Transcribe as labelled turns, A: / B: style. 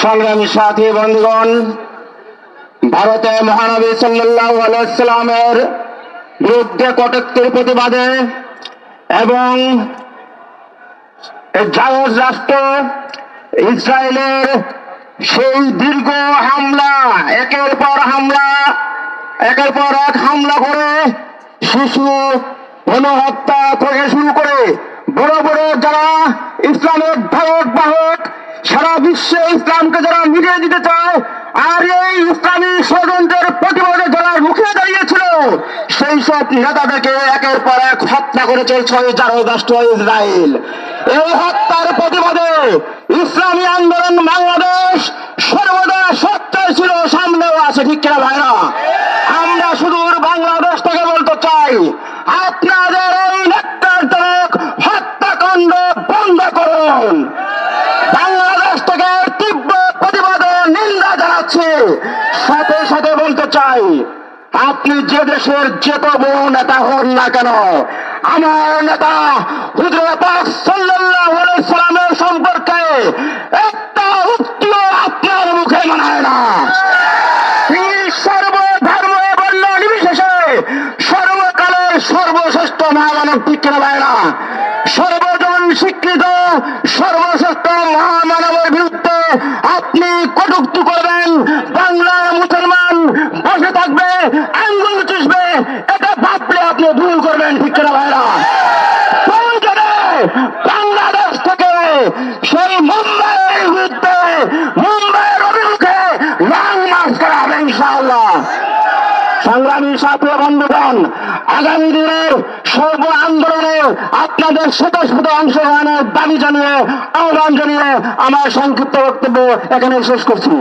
A: সংগ্রামী সাথী বন্ধুগণ, ভারতে মহানবী সাল্লাল্লাহু আলাইহি সাল্লামের বিরুদ্ধে কটূক্তির প্রতিবাদে এবং জায়জ রাষ্ট্র ইসরায়েলের সেই দীর্ঘ হামলা, একের পর এক হামলা করে শিশু গণহত্যা থেকে শুরু করে বড় বড় যারা ইসলামের ধারক বাহক, সারা বিশ্বে ইসলামকে যারা মিলিয়ে দিতে চায় আর এই ইসলামী ষড়যন্ত্রের প্রতিবাদে যারা রুখে দাঁড়িয়েছিল, সেই সব নেতাদেরকে একের পর এক হত্যা করে চলছে জারজ রাষ্ট্র ইসরায়েল। এই হত্যার প্রতিবাদে ইসলামী আন্দোলন বাংলাদেশ সর্বদা সচ্চাই ছিল, সামনেও আছে, ঠিক কিনা ভাইরা? আমরা সুদূর বাংলাদেশ থেকে বলতে চাই, আপনাদের এই নেতাজনক হত্যাকাণ্ড বন্ধ করুন। বাংলাদেশ থেকে তীব্র প্রতিবাদে নিন্দা জানাচ্ছে। সাথে সাথে বলতে চাই, আপনি যে দেশের যে তবু নেতা হন না কেন, আমার নেতা হুজুর পাক সাল্লাল্লাহু আলাইহি সাল্লামের সম্পর্কে একটা উক্তিও আপনার মুখে মানায় না। তিনি সর্বধর্ম বর্ণ নির্বিশেষে সর্বকালের সর্বশ্রেষ্ঠ মহামানব, ঠিক কিনা ভাইরা? সর্বজন স্বীকৃত সর্বশ্রেষ্ঠ মহামানবের বিরুদ্ধে আপনি কটূক্তি করবেন, বাংলার মুসলমান বসে থাকবে, আঙ্গুল চুষবে, এটা ভাবলে আপনি ভুল করবেন, ঠিক কিনা ভাইরা? বাংলাদেশ থেকে সেই মুম্বাইয়ের বিরুদ্ধে, মুম্বাইয়ের অভিমুখে লং মার্চ করা হবে ইনশাআল্লাহ। সংগ্রামী সাথী বন্ধুগণ, আগামী দিনের সর্ব আন্দোলনে আপনাদের স্বতঃস্ফূর্ত অংশগ্রহণের দাবি জানিয়ে, আহ্বান জানিয়ে আমার সংক্ষিপ্ত বক্তব্য এখানে শেষ করছি।